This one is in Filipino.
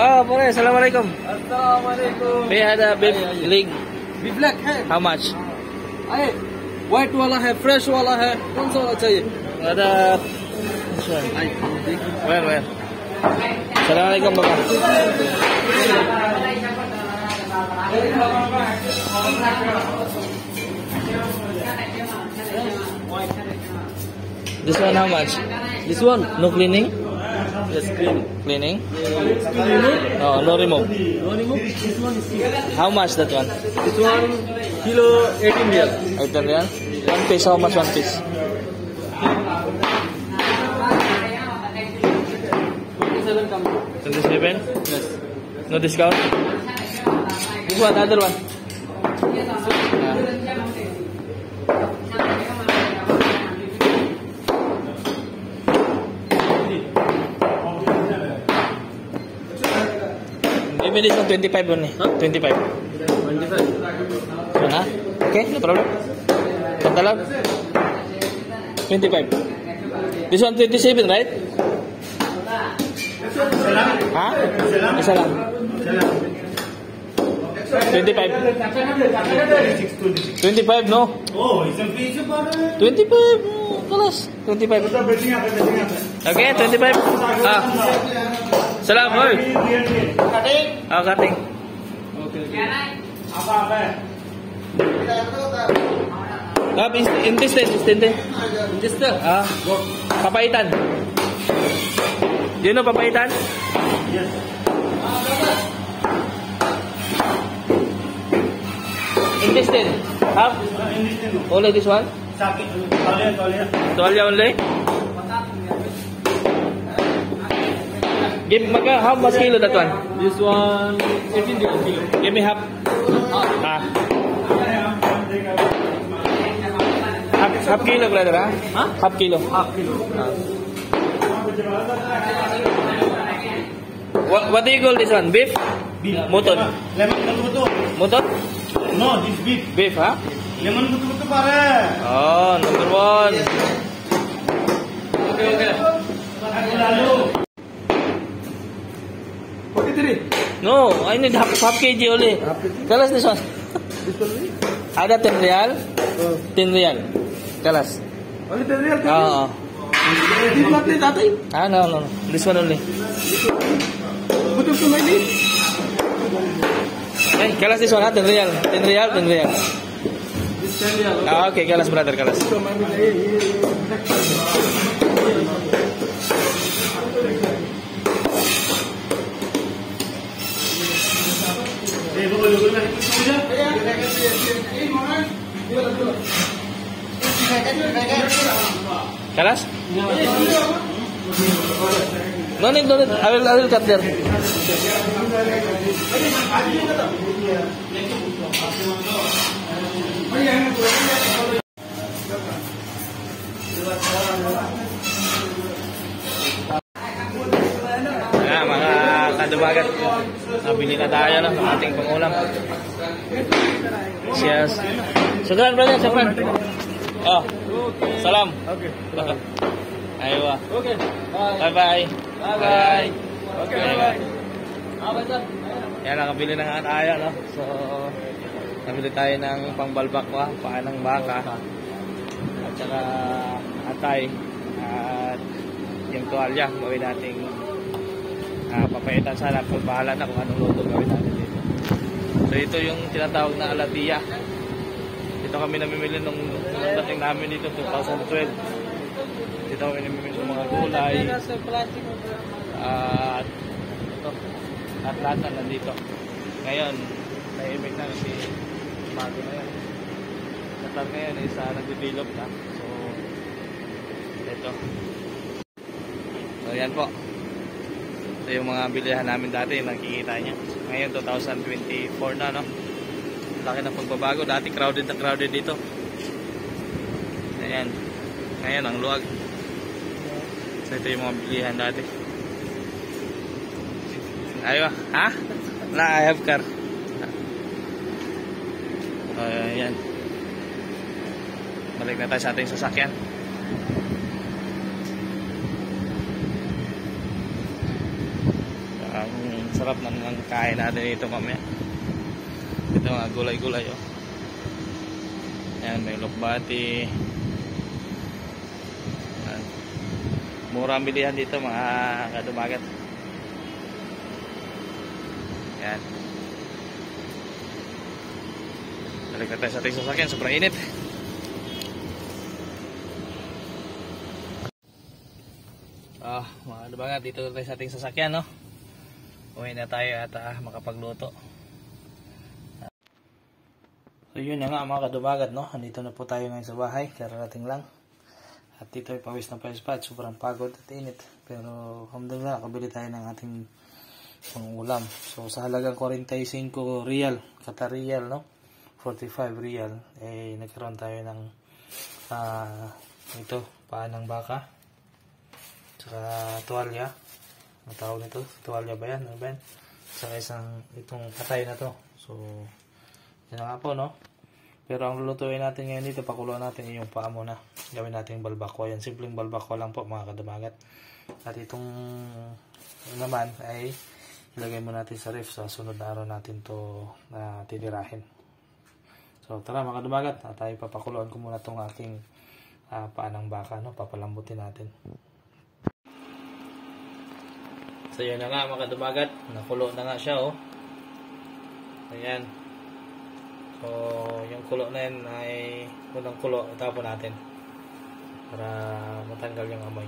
Oh, pare, assalamualaikum. Assalamualaikum. We had a beef leg. Beef leg है? How much? अरे white वाला है, fresh वाला है, कौन सा वाला चाहिए? Ada. Where? Assalamualaikum, Bapak. This one how much? This one? No cleaning? Yes, clean. Cleaning? Remove? No, no remove. No remove. This one is here. How much that one? This one kilo 18 real. 18 real? One piece, how much one piece? 27 come. 27? Yes. No discount? This one, other one. Maybe this one 25 only. Huh? 25. 25. Huh? Okay, no problem. Pantalon? 25. This one 27, right? Huh? Isa lang. 25. 25, no? Oh, it's a piece of butter. 25. Kalas. 25. Okay, 25. Ah. Salam, hoy. Cutting. Ah, cutting. Apa? Ah, intestine. Intestine. Ah, papaitan. Do you know papaitan? Yes. Intestine. Half? Only this one? Sakit. Tolia. Tuwalya only? Give how much kilo that one? This one 18 real kilo. Give me half. Ah. Half kilo, brother, ah? Huh? Half kilo. Half kilo. What do you call this one? Beef? Beef. Mutton? Lemon betul-betul. Mutton? No, this beef. Beef, ha? Lemon betul-betul pare. Oh, number one. Okay. Lalu. 43. No, I need half kg only. Kalas this one. This one? Ada 10 real? 10 real. Kalas. Only 10 real. Oo. This one is tatay. Ah, no. This one only. Betul tu lagi. Hey, kalas this one, ha? 10 real. 10 real, 10 real. This 10 real. Ah, okay, kalas brother, kalas. So maybe Kalas? No need. I will cut there. Ayan, mga kadubagat. Nabili na tayo ng ating pangulam. Cheers. Sukran, brother. Sukran. Oh, salam. Okay. Aywa. Okay. Bye-bye. Bye-bye. Okay. Bye. Sir. Yan, nakabili na nga tayo, no? So, nabili tayo ng pangbalbakwa, paa ng baka, at saka atay, at yung tuwalya, gawin nating papaitan sana. Kung bahala na kung anong luto gawin natin dito. So, ito yung tinatawag na alatiya. Dito kami namimili nung dating namin dito, 2012. Dito kami namimili ng mga gulay. At ito. At lahat na nandito. Ngayon, na-imig na si Mago na yan. Natal ngayon is nag-develop na. So, ito. So, So yan po. Ito yung mga bilihan namin dati, nakikita niya. Ngayon 2024 na, no? Laki na pagbabago. Dati crowded na crowded dito. Ayan. Ngayon ang luwag. So ito yung mga bilihan dati. Ayo, ha? I have car. Ayan. Balik na tayo sa ating sasakyan. Ang sarap ng kain natin dito mamaya. Ito mga gulay-gulay, oh. Ayan, may lokbati. Ayan. Mura ang bilihan dito mga kadumagat. Ayan. Balik na tayo sa ating sasakyan. Sobrang init. Mga kadumagat, dito tayo sa ating sasakyan, no? Uwi na tayo at makapagluto. So yun na nga mga kadumagat, no? Andito na po tayo ngayon sa bahay. Kararating lang. At dito ay pawis na pawis pa at sobrang pagod at init. Pero alhamdulillah, nakabili tayo ng ating pangulam. So sa halagang 45 real, Qatar real, no? 45 real, eh nagkaroon tayo ng ito, paan ng baka. Saka tuwalya. Ang tawag nito, tuwalya ba yan? Ano ba yan? Saka isang itong katay na to. So yan nga po, no? Pero ang lulutuin natin ngayon dito, pakuluan natin yung paa muna. Gawin natin balbakwa. Yan, simpleng balbakwa lang po mga kadumagat. At itong naman ay ilagay mo natin sa ref sa sunod na araw natin to na tinirahin. So tara mga kadumagat, tayo papakuluan ko muna itong aking paa ng baka, no? Papalambutin natin. So yun na nga mga kadumagat, nakulo na nga siya, oh. Ayan. So yung kulo na yun ay unang kulo, itapon natin para matanggal yung amoy.